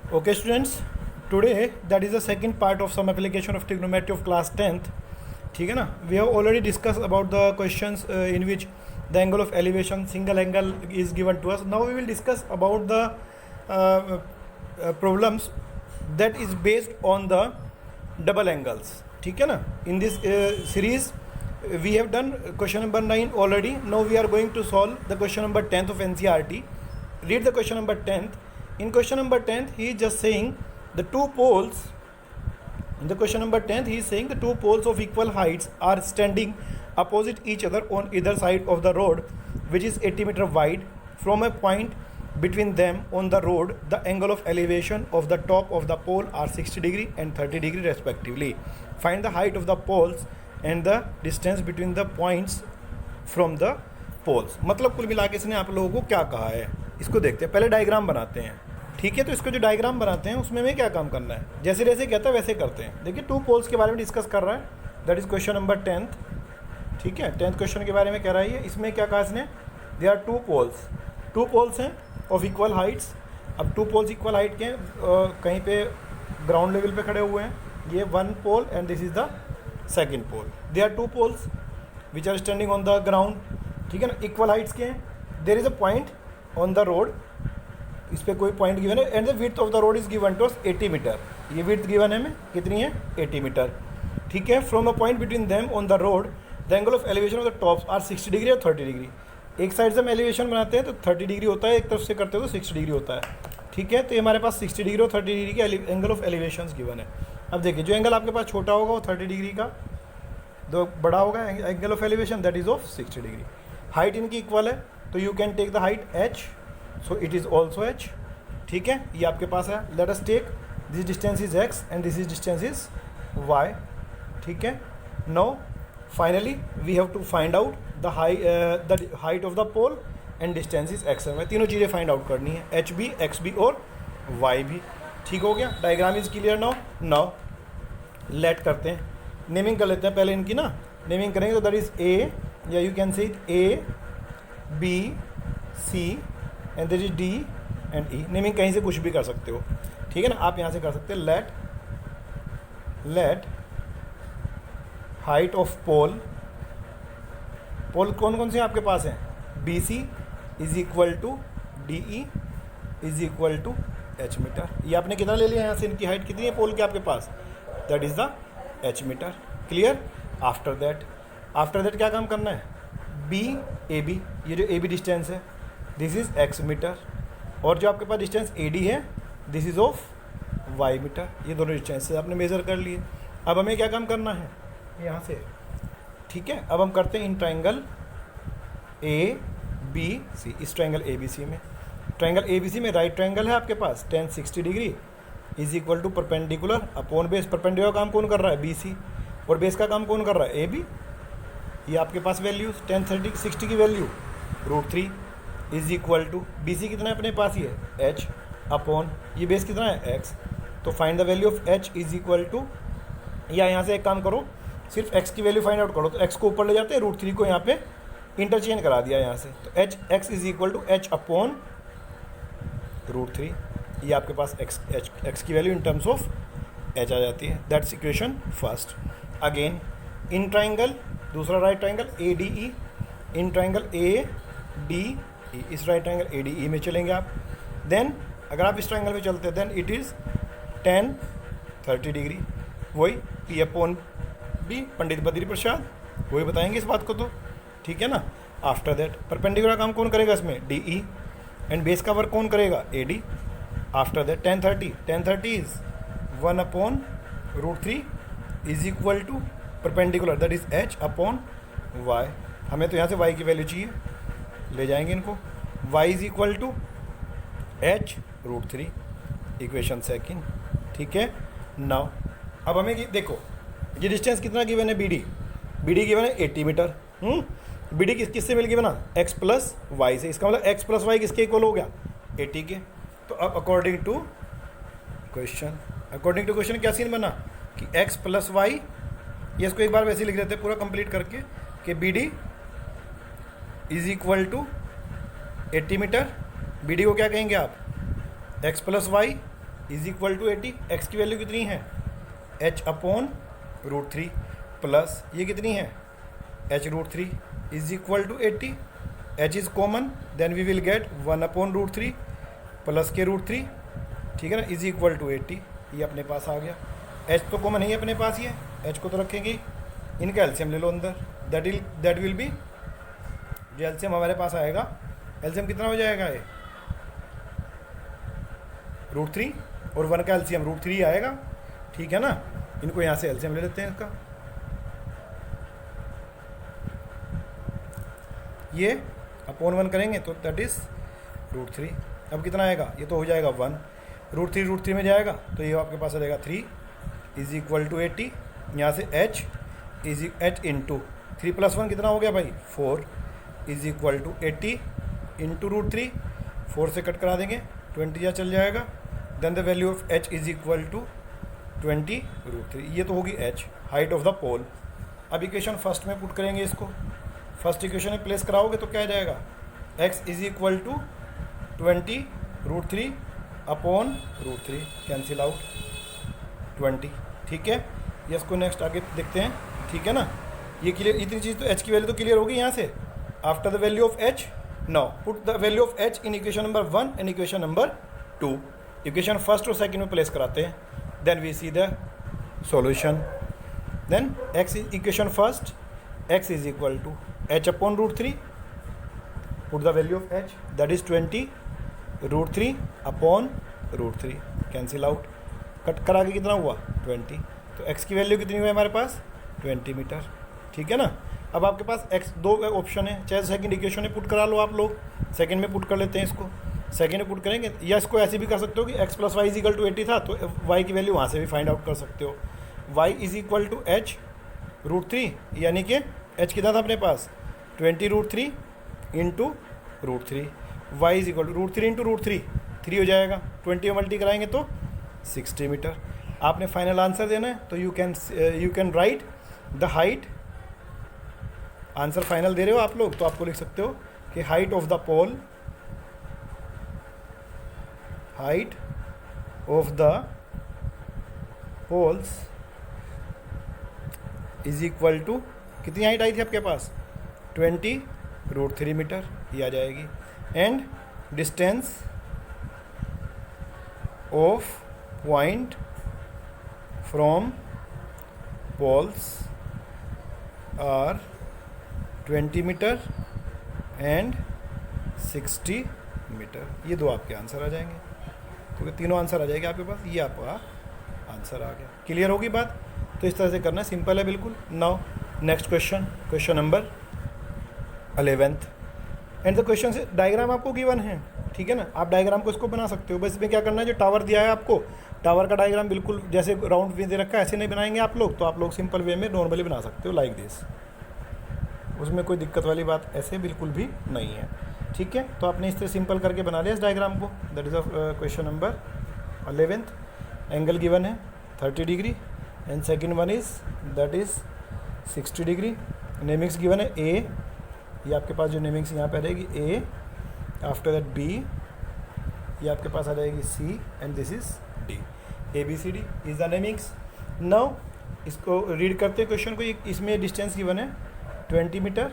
Okay, students, today that is the second part of some application of trigonometry of class 10th. ठीक है ना. We have already discussed about the questions in which the angle of elevation, single angle is given to us. Now we will discuss about the problems that is based on the double angles. ठीक है ना. In this series we have done question number 9 already. Now we are going to solve the question number 10th of NCERT. Read the question number 10th. In question number 10th, he is just saying the two poles. In the question number 10th, he is saying the two poles of equal heights are standing opposite each other on either side of the road, which is 80 meter wide. From a point between them on the road, the angle of elevation of the top of the pole are 60 degree and 30 degree respectively. Find the height of the poles and the distance between the points from the poles. मतलब कुल मिला के इसने आप लोगों को क्या कहा है, इसको देखते हैं. पहले डायग्राम बनाते हैं. ठीक है, तो इसको जो डायग्राम बनाते हैं उसमें हमें क्या काम करना है, जैसे जैसे कहता है वैसे करते हैं. देखिए, टू पोल्स के बारे में डिस्कस कर रहा है. That is question number 10th. ठीक है, 10th क्वेश्चन के बारे में कह रहा है. इसमें क्या कहा इसने, दे आर टू पोल्स हैं ऑफ इक्वल हाइट्स. अब टू पोल्स इक्वल हाइट के कहीं पे ग्राउंड लेवल पे खड़े हुए हैं. ये one pole and this is the second pole. They are two poles which are standing on the ground. ठीक है ना, इक्वल हाइट्स के हैं. There is a point on the road. इस पर कोई पॉइंट गिवन है and the width of the road is given to us 80 metre. ये विड्थ गिवन है हमें कितनी है, 80 मीटर. ठीक है, from a point between them on the road the angle of elevation of the tops are 60 degree और 30 degree. एक side से हम एलिवेशन बनाते हैं तो 30 डिग्री होता है, एक तरफ से करते हो तो 60 डिग्री होता है. ठीक है, तो ये हमारे पास 60 डिग्री और 30 डिग्री के एंगल ऑफ एलिवेशन गिवन है. अब देखिए, जो एंगल आपके पास छोटा होगा वो 30 डिग्री का, जो बड़ा होगा angle of elevation that is of 60 degree. Height इनकी इक्वल है तो you can take the height h, so it is also h. ठीक है, ये आपके पास है. Let us take this distance is x and this is distance is y. ठीक है, now finally we have to find out the height of the pole and distance is x and y. तीनों चीज़ें find out करनी है, h भी, x भी और y भी. ठीक हो गया, diagram is clear. Now let करते हैं, नेमिंग कर लेते हैं पहले इनकी ना. नेमिंग करेंगे तो दैट इज a, या यू कैन से it a b c and that is d and E. Naming कहीं से कुछ भी कर सकते हो. ठीक है ना, आप यहाँ से कर सकते हैं. लेट हाइट ऑफ पोल कौन कौन से आपके पास हैं, B C is equal to D E is equal to H metre. ये आपने कितना ले लिया यहाँ से, इनकी हाइट कितनी है पोल के आपके पास, that is the H meter. Clear. After that क्या काम करना है, बी ए बी, ये जो ए बी डिस्टेंस है दिस इज़ एक्स मीटर, और जो आपके पास डिस्टेंस ए डी है this is of Y meter. ये दोनों डिस्टेंस आपने मेज़र कर लिए. अब हमें क्या काम करना है यहाँ से. ठीक है, अब हम करते हैं in triangle A B C. इस ट्राइंगल ए बी सी में, ट्राइंगल ए बी सी में राइट ट्राइंगल है आपके पास, tan 60 degree is equal to perpendicular upon base. Perpendicular काम कौन कर रहा है, बी सी, और बेस का काम कौन कर रहा है, ए बी. ये आपके पास वैल्यूज tan 60 की value √3 is equal to B C कितना है अपने पास, ही है h अपॉन ये बेस कितना है x. तो find the value of h is equal to, या यहाँ से एक काम करो, सिर्फ x की वैल्यू फाइंड आउट करो. तो x को ऊपर ले जाते हैं, √3 को यहाँ पे इंटरचेंज करा दिया यहाँ से. तो x is equal to h upon √3. ये आपके पास x की value in terms of h आ जाती है. That's equation first. Again in triangle, दूसरा right triangle A D E, in triangle A D E, इस right triangle A D E में चलेंगे आप. देन अगर आप इस ट्राइंगल में चलते हैं then it is tan 30 degree. वही P upon B, Pandit Badri Prasad वही बताएंगे इस बात को. तो ठीक है ना. आफ्टर दैट परपेंडिकुलर काम कौन करेगा इसमें, डी ई, एंड बेस का वर्क कौन करेगा, A D. After that tan 30 is 1 upon √3 is equal to perpendicular that is h upon y. हमें तो यहाँ से y की वैल्यू चाहिए, ले जाएंगे इनको. y is equal to h √3, equation second. ठीक है. नाउ अब हमें देखो, ये डिस्टेंस कितना गिवन है, बी डी गिवन है 80 मीटर. बी डी किससे मिल गया ना, x प्लस वाई से. इसका मतलब x प्लस वाई किसके इक्वल हो गया, 80 के. तो अब अकॉर्डिंग टू क्वेश्चन क्या सीन बना कि x प्लस वाई, ये इसको एक बार वैसे लिख देते हैं पूरा कंप्लीट करके कि B D is equal to 80 metre. B D को क्या कहेंगे आप, x plus Y is equal to 80, x की वैल्यू कितनी है h/√3 प्लस ये कितनी है h√3 is equal to 80, h is common then we will get 1/√3 plus के √3, ठीक है ना, इज इक्वल टू 80। ये अपने पास आ गया। h तो कॉमन है अपने पास, ये h को तो रखेंगे, इनका एलसीएम ले लो अंदर, दैट विल बी, जो एलसीएम हमारे पास आएगा, एलसीएम कितना हो जाएगा ये √3 और 1 का एलसीएम √3 आएगा, ठीक है ना। इनको यहाँ से एलसीएम ले लेते हैं इसका, ये अपॉन 1 करेंगे तो दैट इज़ √3। अब कितना आएगा, ये तो हो जाएगा 1, √3 में जाएगा तो ये आपके पास आ जाएगा 3 इज इक्वल टू 80, यहाँ से h इंटू 3 + 1 कितना हो गया भाई 4 इज इक्वल टू 80 इंटू √3, 4 से कट करा देंगे 20 या चल जाएगा, then the value of h is equal to 20 √3। ये तो होगी h, height of the pole. अब इक्वेशन फर्स्ट में पुट करेंगे इसको, फर्स्ट इक्वेशन में प्लेस कराओगे तो क्या आ जाएगा, x is equal to 20 √3 upon √3, cancel out 20, ठीक है। ये इसको नेक्स्ट आगे देखते हैं, ठीक है ना। ये क्लियर, इतनी चीज़ तो h की वैल्यू तो क्लियर होगी यहाँ से। After the value of h, now put the value of h in equation number 1 and equation number 2। Equation first और सेकंड में प्लेस कराते हैं, then we see the solution. Then x is equation first, x is equal to h/√3, put the value of h that is 20 √3 upon √3, cancel out, cut करा के कितना हुआ 20, तो x की वैल्यू कितनी हुई हमारे पास 20 मीटर, ठीक है ना। अब आपके पास x दो ऑप्शन है, चाहे सेकंड इक्वेशन में पुट करा लो आप लोग, सेकंड में पुट कर लेते हैं इसको, सेकंड में पुट करेंगे, या इसको ऐसे भी कर सकते हो कि x + y is equal to 80 था तो y की वैल्यू वहाँ से भी फाइंड आउट कर सकते हो। y is equal to h√3, यानी कि h कितना था अपने पास 20 √3 into √3, y is equal to √3 into √3, 3 हो जाएगा, 20 में मल्टी कराएंगे तो 60 मीटर। आपने फाइनल आंसर देना है तो you can write the height, answer final दे रहे हो आप लोग तो आपको लिख सकते हो कि height of the pole, height of the pole is equal to, कितनी हाइट आई थी आपके पास 20 √3 मीटर, ये आ जाएगी, and distance of point from poles are 20 metre and 60 metre. ये दो आपके आंसर आ जाएंगे, तो तीनों आंसर आ जाएंगे आपके पास, ये आपका आंसर आ गया। क्लियर होगी बात, तो इस तरह से करना, सिंपल है बिल्कुल। Now next question, question number 11th, and the question से डायग्राम आपको गिवन है, ठीक है ना। आप डायग्राम को इसको बना सकते हो, बस इसमें क्या करना है, जो टावर दिया है आपको, टावर का डायग्राम बिल्कुल जैसे राउंड में दे रखा है ऐसे नहीं बनाएंगे आप लोग, तो आप लोग सिंपल वे में नॉर्मली बना सकते हो लाइक दिस, उसमें कोई दिक्कत वाली बात ऐसे बिल्कुल भी नहीं है, ठीक है। तो आपने इस तरह सिंपल करके बना लिया इस डायग्राम को। That is question number 11th। Angle given है 30 degree and second one is that is 60 degree. Namings given है ए, ये आपके पास जो नेमिंग्स यहाँ पे आ जाएगी ए, आफ्टर दैट बी, ये आपके पास आ जाएगी C, and this is D. ABCD is the namings. Now इसको रीड करते हैं क्वेश्चन को। इसमें डिस्टेंस गिवन है 20 मीटर,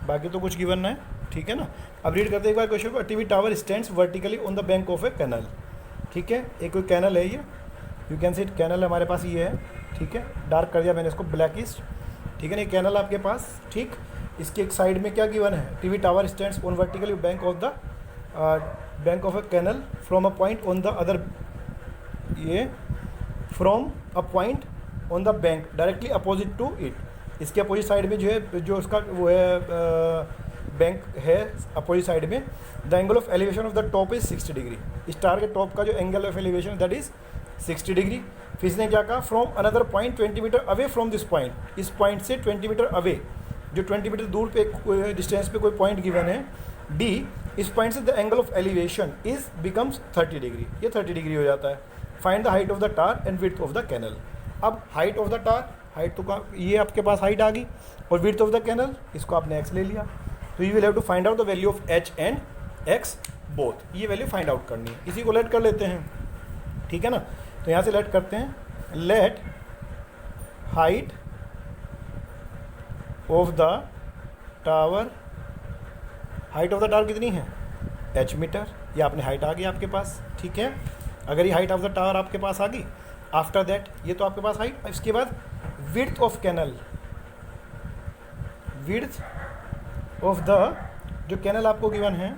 बाकी तो कुछ गिवन है, ठीक है ना। अब रीड करते हैं एक बार क्वेश्चन को। TV tower stands vertically on the bank of a canal, ठीक है। एक कोई कैनल है, ये you can see it, canal हमारे पास ये है, ठीक है। डार्क कर दिया मैंने इसको ब्लैकिश, ठीक है ना। ये कैनल आपके पास, ठीक। इसके एक साइड में क्या गिवन है, TV tower stands on vertically bank of a canal from a point on the other, ये from a point on the bank directly opposite to it. इसके अपोजिट साइड में जो है, जो उसका वो है बैंक है अपोजिट साइड में, the angle of elevation of the top is 60 degree. Star के टॉप का जो angle of elevation that is 60 degree. फिर इसने क्या कहा, from another point 20 metre away from this point, इस पॉइंट से 20 मीटर अवे, जो 20 मीटर दूर पे डिस्टेंस पे कोई पॉइंट गिवन है डी, इस पॉइंट से the angle of elevation is becomes 30 degree, ये 30 डिग्री हो जाता है। Find the height of the tower and width of the canal. अब height of the tower, height तो ये आपके पास हाइट आ गई, और विड्थ ऑफ द कैनल इसको आपने एक्स ले लिया, तो you will have to find out the value of H and X both. ये वैल्यू फाइंड आउट करनी है, इसी को लेट कर लेते हैं। ठीक है ना। तो यहाँ से लेट करते हैं, let height of the tower, height of the tower कितनी है, h मीटर। ये आपने हाइट आ गई आपके पास, ठीक है। अगर ये हाइट ऑफ द टावर आपके पास आ गई, आफ्टर दैट ये तो आपके पास हाइट। इसके बाद width of canal, width of the जो कैनल आपको गिवन है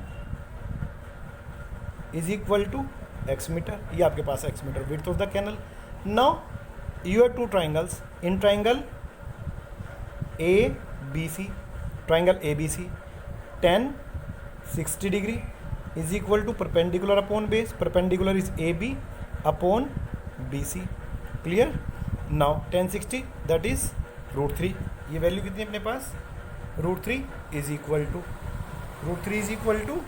is equal to x metre. ये आपके पास x metre width of the canal. Now you have two triangles, in triangle ABC, triangle ABC, tan 60 degree is equal to perpendicular upon base, perpendicular is AB upon BC, clear. Now tan 60 that is √3, ये value कितनी है अपने पास, √3 is equal to, √3 is equal to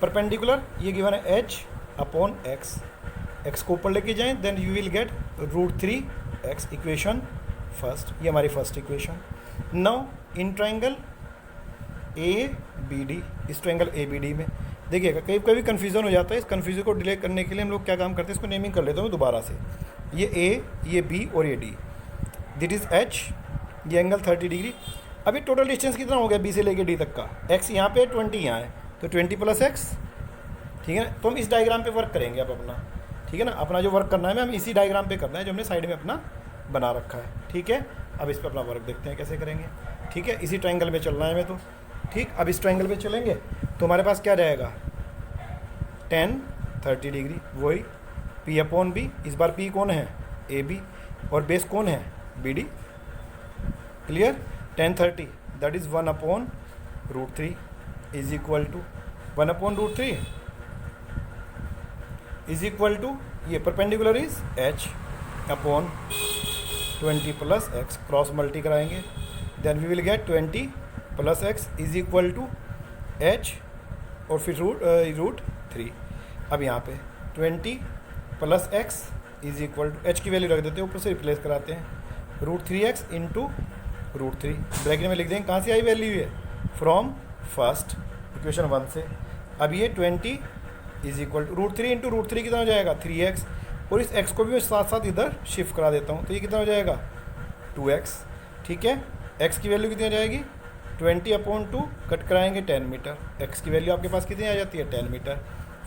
perpendicular, ये given है h upon x को ऊपर लेके जाएं, then you will get √3x, equation first, ये हमारी first equation. Now in triangle ABD, इस ट्राइंगल ABD में देखिएगा कभी कभी कन्फ्यूज़न हो जाता है। इस कन्फ्यूजन को डिले करने के लिए हम लोग क्या काम करते हैं, इसको नेमिंग कर लेता हूँ दोबारा से। ये A, ये B और ये D, दिट इज़ H, ये एंगल 30 डिग्री। अभी टोटल डिस्टेंस कितना हो गया B से लेके D तक का, x यहाँ पे 20 यहाँ है, तो 20 + x, ठीक है ना। तो हम इस डायग्राम पे वर्क करेंगे अब अपना, ठीक है ना। अपना जो वर्क करना है हम इसी डायग्राम पे करना है जो हमने साइड में अपना बना रखा है, ठीक है। अब इस पर अपना वर्क देखते हैं कैसे करेंगे, ठीक है। इसी ट्रायंगल में चलना है हमें तो, ठीक। अब इस ट्रायंगल पे चलेंगे तो हमारे पास क्या रहेगा, tan 30 डिग्री, वही P अपॉन B। इस बार P कौन है, AB, और बेस कौन है, BD, clear. tan 30 that is 1 upon √3 is equal to 1 upon √3 is equal to, ये perpendicular is h upon 20 + x, cross multi कराएंगे, then we will get 20 + x is equal to h और फिर √3। अब यहाँ पे 20 + x is equal to, h की value रख देते हैं, ऊपर से रिप्लेस कराते हैं, √3x इंटू √3, ब्रैकेट में लिख देंगे, कहाँ से आई वैल्यू है, फ्रॉम फर्स्ट इक्वेशन 1 से। अब ये 20 इज इक्वल टू √3 इंटू √3 कितना हो जाएगा, 3x, और इस x को भी मैं साथ साथ इधर शिफ्ट करा देता हूँ, तो ये कितना हो जाएगा, 2x, ठीक है। x की वैल्यू कितनी आ जाएगी, 20 अपॉन 2 कट कराएंगे 10 मीटर, x की वैल्यू आपके पास कितनी आ जाती है, 10 मीटर।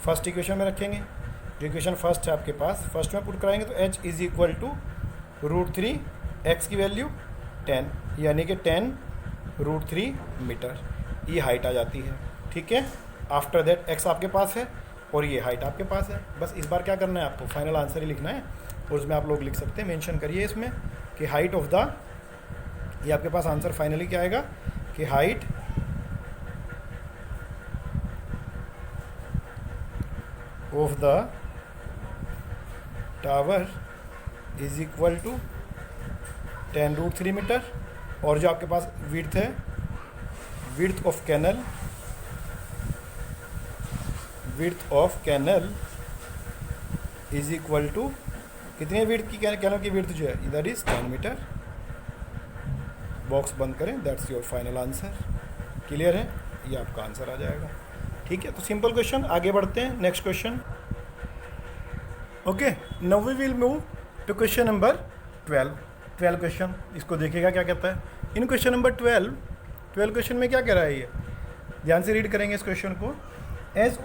फर्स्ट इक्वेशन में रखेंगे, जो इक्वेशन फर्स्ट है आपके पास, फर्स्ट में पुट कराएंगे तो h is equal to √3, x की वैल्यू 10, यानी कि 10 √3 मीटर, ये हाइट आ जाती है, ठीक है। आफ्टर दैट x आपके पास है और ये हाइट आपके पास है। बस इस बार क्या करना है आपको, फाइनल आंसर ही लिखना है, और उसमें आप लोग लिख सकते हैं, मेंशन करिए इसमें कि हाइट ऑफ द, ये आपके पास आंसर फाइनली क्या आएगा कि height of the tower is equal to 10 √3 metre, और जो आपके पास विड्थ है, width of canal, width of canal is equal to, कितनी है विड्थ की, कैनल की विड्थ जो है इधर इज 10 मीटर। बॉक्स बंद करें, that's your final answer, clear है, ये आपका आंसर आ जाएगा, ठीक है। तो सिंपल क्वेश्चन, आगे बढ़ते हैं next question. Okay, now we will move to question number 12 question. इसको देखिएगा क्या कहता है। इन क्वेश्चन नंबर 12 क्वेश्चन में क्या कह रहा है, ये ध्यान से रीड करेंगे इस क्वेश्चन को। As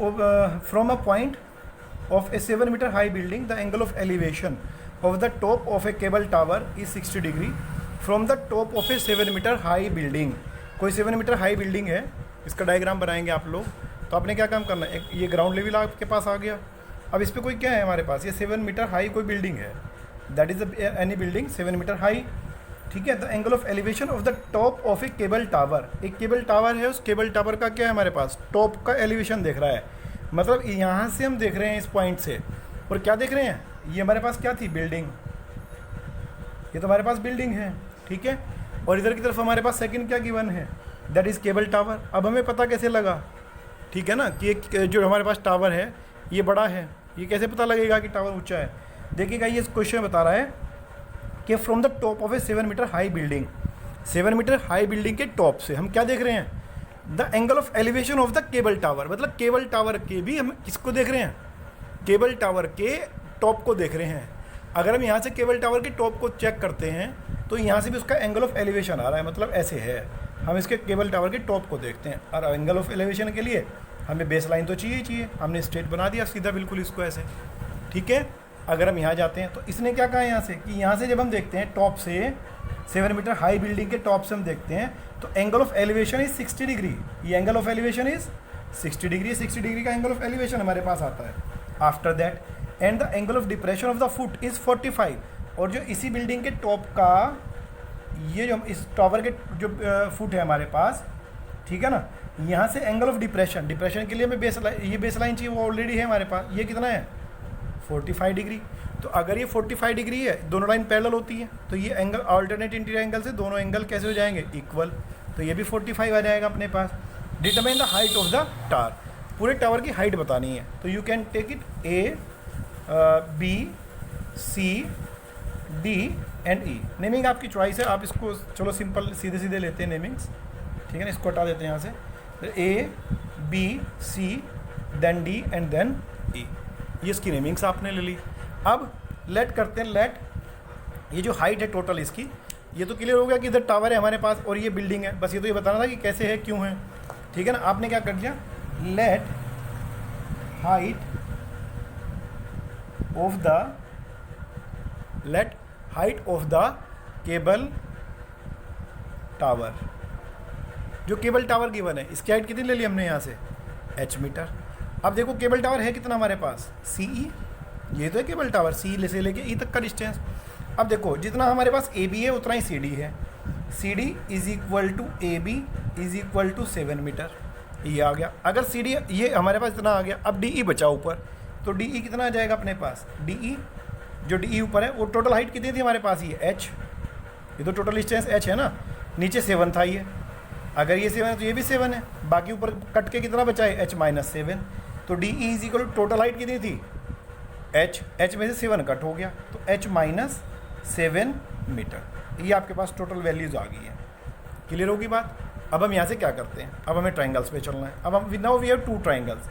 from a point of a 7 meter high building, the angle of elevation of the top of a cable tower is 60 degree from the top of a 7 meter high building। कोई 7 metre high building है, इसका diagram बनाएंगे आप लोग। तो आपने क्या काम करना है, ये ग्राउंड लेवल आपके पास आ गया। अब इस पर कोई क्या है हमारे पास, ये 7 मीटर हाई कोई बिल्डिंग है, that is any building 7 metre high, ठीक है। The angle of elevation of the top of a cable tower, एक केबल टावर है, उस केबल टावर का क्या है हमारे पास, टॉप का एलिवेशन देख रहा है, मतलब यहाँ से हम देख रहे हैं इस पॉइंट से, और क्या देख रहे हैं, ये हमारे पास क्या थी, बिल्डिंग, ये तो हमारे पास बिल्डिंग है, ठीक है। और इधर की तरफ हमारे पास सेकंड क्या गिवन है, दैट इज़ केबल टावर। अब हमें पता कैसे लगा, ठीक है ना, कि जो हमारे पास टावर है ये बड़ा है, ये कैसे पता लगेगा कि टावर ऊंचा है। देखिएगा ये क्वेश्चन बता रहा है कि from the top of a 7 metre high building, 7 metre high building के टॉप से हम क्या देख रहे हैं, the angle of elevation of the cable tower, मतलब केबल टावर के भी हम किसको देख रहे हैं, केबल टावर के टॉप को देख रहे हैं। अगर हम यहाँ से केबल टावर के टॉप को चेक करते हैं तो यहाँ से भी उसका एंगल ऑफ एलिवेशन आ रहा है, मतलब ऐसे है। हम इसके केबल टावर के टॉप को देखते हैं और एंगल ऑफ एलिवेशन के लिए हमें बेस लाइन तो चाहिए ही चाहिए। हमने स्ट्रेट बना दिया सीधा बिल्कुल इसको ऐसे, ठीक है। अगर हम यहाँ जाते हैं तो इसने क्या कहा यहाँ से कि यहाँ से जब हम देखते हैं टॉप से 7 मीटर हाई बिल्डिंग के टॉप से हम देखते हैं तो angle of elevation is 60 degree. ये angle of elevation is 60 degree. 60 degree का एंगल ऑफ एलिवेशन हमारे पास आता है। After that and the angle of depression of the foot is 45। और जो इसी बिल्डिंग के टॉप का ये जो इस टावर के जो फुट है हमारे पास, ठीक है ना, यहाँ से एंगल ऑफ डिप्रेशन, डिप्रेशन के लिए हमें ये बेस लाइन चाहिए, वो ऑलरेडी है हमारे पास। ये कितना है 45 डिग्री। तो अगर ये 45 डिग्री है, दोनों लाइन पैरेलल होती है, तो ये एंगल अल्टरनेट इंटीरियर एंगल से दोनों एंगल कैसे हो जाएंगे इक्वल। तो ये भी 45 आ जाएगा अपने पास। Determine the height of the tower, पूरे टावर की हाइट बतानी है। तो you can take it A, B, C, D and E। Naming आपकी चॉइस है, आप इसको चलो सिंपल सीधे सीधे लेते हैं नेमिंग्स, ठीक है ना। इसको हटा देते हैं यहाँ से। A, B, C, then D and then E। ये इसकी नेमिंग्स आपने ले ली। अब लेट करते हैं, लेट ये जो हाइट है टोटल इसकी, ये तो क्लियर हो गया कि इधर टावर है हमारे पास और ये बिल्डिंग है। बस ये तो ये बताना था कि कैसे है, क्यों है, ठीक है ना। आपने क्या कर दिया, late height of the cable tower, जो केबल टावर गिवन है इसकी हाइट कितनी ले ली हमने यहाँ से h मीटर। अब देखो केबल टावर है कितना हमारे पास CE, ये तो है केबल टावर, C से लेके E तक का डिस्टेंस। अब देखो जितना हमारे पास AB है उतना ही CD है। CD is equal to AB is equal to 7 metre, ये आ गया। अगर CD ये हमारे पास इतना आ गया, अब DE बचा ऊपर, तो DE कितना आ जाएगा अपने पास, DE जो DE ऊपर है वो टोटल हाइट कितनी थी हमारे पास, ये h, ये तो टोटल डिस्टेंस h है ना, नीचे 7 था ये। अगर ये 7 है तो ये भी 7 है, बाकी ऊपर कट के कितना बचा है h-7। तो DE is equal to total height कितनी थी h में से 7 कट हो गया तो h-7 मीटर। ये आपके पास टोटल वैल्यूज़ आ गई है। क्लियर होगी बात। अब हम यहाँ से क्या करते हैं, अब हमें ट्राइंगल्स पे चलना है। अब हम नाउ वी हैव 2 ट्राइंगल्स।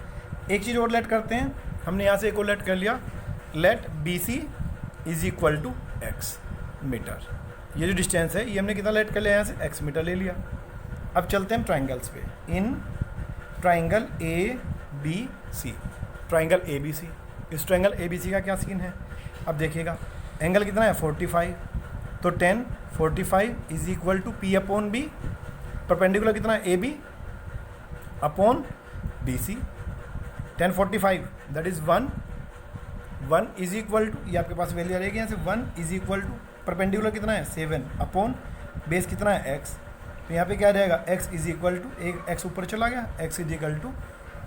एक चीज़ और लेट करते हैं, हमने यहाँ से एक और लेट कर लिया, let BC is equal to x metre. ये जो डिस्टेंस है ये हमने कितना लेट कर लिया, यहाँ से x मीटर ले लिया। अब चलते हैं ट्राइंगल्स पे। इन ट्राइंगल ABC, ट्राइंगल ABC, इस ट्राइंगल ABC का क्या सीन है। अब देखिएगा एंगल कितना है 45, तो 10 45 is equal to P upon B। Perpendicular कितना है AB upon BC। 10 45 that is 1 is equal to, ये आपके पास वैल्यू आ जाएगी यहाँ से 1 इज इक्वल टू परपेंडिकुलर कितना है 7 अपॉन बेस कितना है x। तो यहाँ पे क्या आ जाएगा x इज इक्वल टू, एक x ऊपर चला गया, x is equal to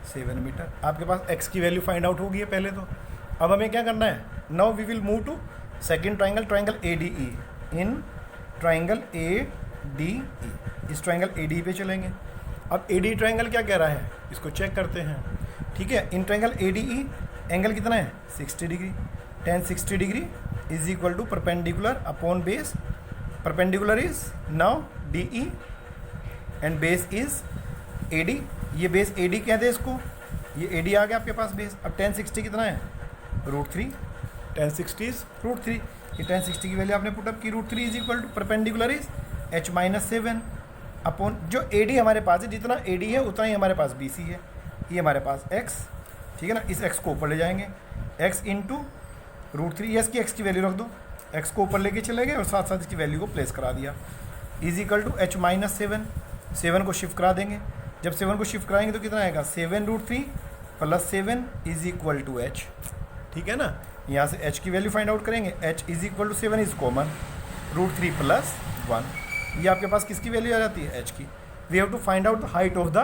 7 metre. आपके पास x की वैल्यू फाइंड आउट हो गई है पहले तो। अब हमें क्या करना है, now we will move to second triangle, triangle ADE। In triangle ADE, इस ट्राइंगल ADE पे चलेंगे। अब ADE ट्राइंगल क्या कह रहा है, इसको चेक करते हैं, ठीक है। इन ट्राइंगल ADE एंगल कितना है 60 degree. 10 60 degree is equal to perpendicular upon base. Perpendicular is now DE and base is AD। ये बेस AD कहते हैं इसको, ये AD आ गया आपके पास बेस। अब 10 60 कितना है √3, 10 60 इज √3। ये 10 60 की वैल्यू आपने पुटअप की, √3 is equal to perpendicular is h-7 upon जो AD हमारे पास है, जितना AD है उतना ही हमारे पास BC है। ये हमारे पास x, ठीक है ना। इस x को ऊपर ले जाएंगे, x इंटू √3, ये इसकी x की वैल्यू रख दो, x को ऊपर लेके चले गए और साथ साथ इसकी वैल्यू को प्लेस करा दिया। इज इक्वल टू h-7, 7 को शिफ्ट करा देंगे। जब 7 को शिफ्ट कराएंगे तो कितना आएगा 7√3 plus 7 is equal to h, ठीक है ना। यहाँ से h की वैल्यू फाइंड आउट करेंगे, h is equal to 7 is common, √3 plus 1। ये आपके पास किसकी वैल्यू आ जाती है h की। We have to find out the height of the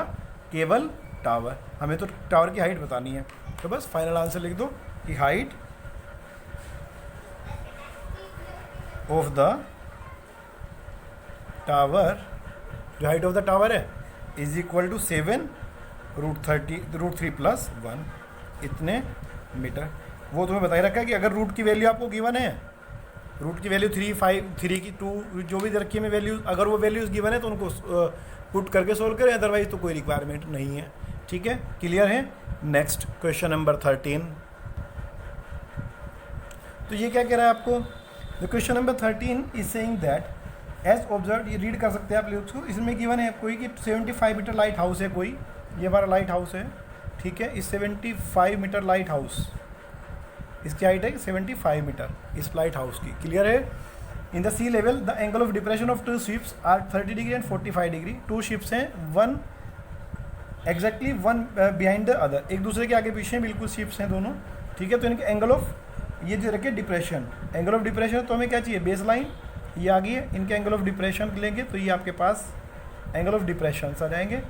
cable tower. हमें तो टावर की हाइट बतानी है, तो बस फाइनल आंसर लिख दो कि हाइट ऑफ द टावर, जो हाइट ऑफ द टावर है इज इक्वल टू 7 √3 प्लस 1, इतने मीटर। वो तुम्हें बता ही रखा है कि अगर रूट की वैल्यू आपको गिवन है, रूट की वैल्यू 3 5 3 की 2 जो भी रखी है वैल्यूज, अगर वो वैल्यूज़ गिवन है तो उनको पुट करके सोल्व करें, अदरवाइज तो कोई रिक्वायरमेंट नहीं है। ठीक है, क्लियर है। Next question number 13। तो ये क्या कह रहा है आपको, the question number 13 is saying that as observe, ये रीड कर सकते हैं आप लोग को, इसमें गिवन है कोई कि 75 मीटर लाइट हाउस है कोई, ये हमारा लाइट हाउस है, ठीक है। इस 75 मीटर लाइट हाउस, इसकी हाइट है 75 मीटर इस लाइट हाउस की, क्लियर है। In the sea level the angle of depression of two ships are 30 degree and 45 degree. Two ships हैं, one exactly one behind the other, एक दूसरे के आगे पीछे बिल्कुल शिप्स हैं दोनों, ठीक है। तो इनके एंगल ऑफ, ये जो रखे डिप्रेशन, एंगल ऑफ डिप्रेशन, तो हमें क्या चाहिए, बेस लाइन ये आ गई है, इनके एंगल ऑफ डिप्रेशन लेंगे तो ये आपके पास एंगल ऑफ डिप्रेशन आ जाएंगे।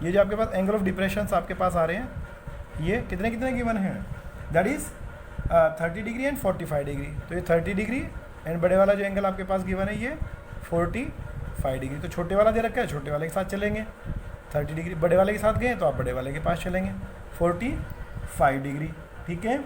ये जो आपके पास एंगल ऑफ डिप्रेशन आपके पास आ रहे हैं, ये कितने कितने गिवन हैं, that is 30 degree and 45 degree. तो ये 30 डिग्री एंड बड़े वाला जो एंगल आपके पास गिवन है ये 45 डिग्री। तो छोटे वाला दे रखा है, छोटे वाले के साथ चलेंगे, 30 डिग्री बड़े वाले के साथ गए तो आप बड़े वाले के पास चलेंगे, 45 डिग्री, ठीक है।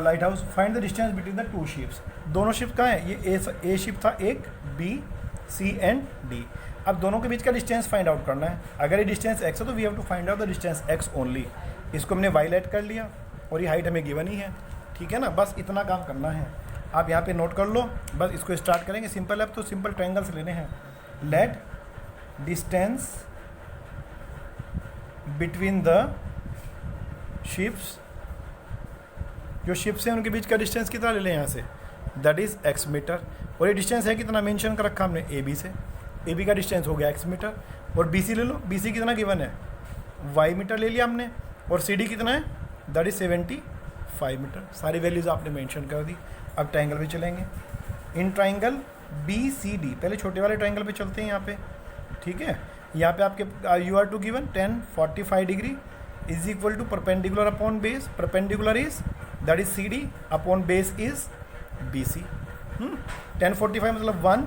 Light house, find the distance between the two ships. दोनों शिप कहाँ है, ये ए शिप था एक, बी, सी एंड डी। अब दोनों के बीच का डिस्टेंस फाइंड आउट करना है। अगर ये डिस्टेंस x है तो we have to find out the distance x only. इसको हमने y लेट कर लिया और ये हाइट हमें गिवन ही है, ठीक है ना। बस इतना काम करना है, आप यहाँ पे नोट कर लो। बस इसको स्टार्ट करेंगे, सिंपल है, तो सिंपल ट्रायंगल्स लेने हैं। Let distance between the ships, जो शिप्स हैं उनके बीच का डिस्टेंस कितना ले लें यहाँ से, दैट इज़ x मीटर। और ये डिस्टेंस है कितना मेंशन कर रखा हमने, AB से, AB का डिस्टेंस हो गया x मीटर। और BC ले लो, BC कितना गिवन है, y मीटर ले लिया हमने। और CD कितना है, दैट इज़ 75 मीटर। सारी वैल्यूज़ आपने मेंशन कर दी। अब ट्रायंगल पे चलेंगे। इन ट्रायंगल BCD, पहले छोटे वाले ट्रायंगल पे चलते हैं यहाँ पे, ठीक है। यहाँ पे आपके UR2 given 10 45 degree is equal to perpendicular upon base, perpendicular is that is CD upon base is BC। 10 45 मतलब 1,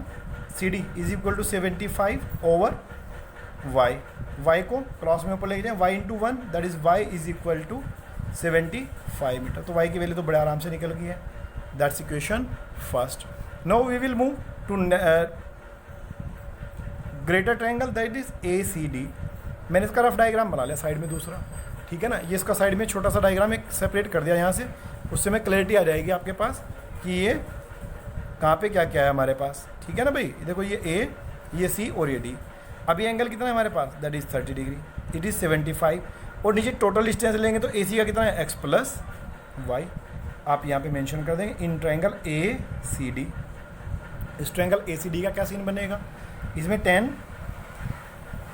CD is equal to 75 over y, y को क्रॉस में ऊपर लेके जाए, y into 1 that is y is equal to 75 metre. तो y की value तो बड़े आराम से निकल गई है, that's equation first. Now we will move to greater triangle that is ACD। मैंने इसका रफ डायग्राम बना लिया साइड में दूसरा, ठीक है ना। ये इसका साइड में छोटा सा डायग्राम एक सेपरेट कर दिया यहाँ से, उससे में क्लैरिटी आ जाएगी आपके पास कि ये कहाँ पे क्या क्या है हमारे पास, ठीक है ना भाई। देखो ये A, ये C और ये D। अब ये एंगल कितना है हमारे पास, that is 30 degree, it is 75। और नीचे टोटल डिस्टेंस लेंगे तो AC का कितना है, x प्लस वाई। आप यहाँ पे मेंशन कर देंगे इन ट्रायंगल ACD। इस ट्रायंगल ACD का क्या सीन बनेगा, इसमें 10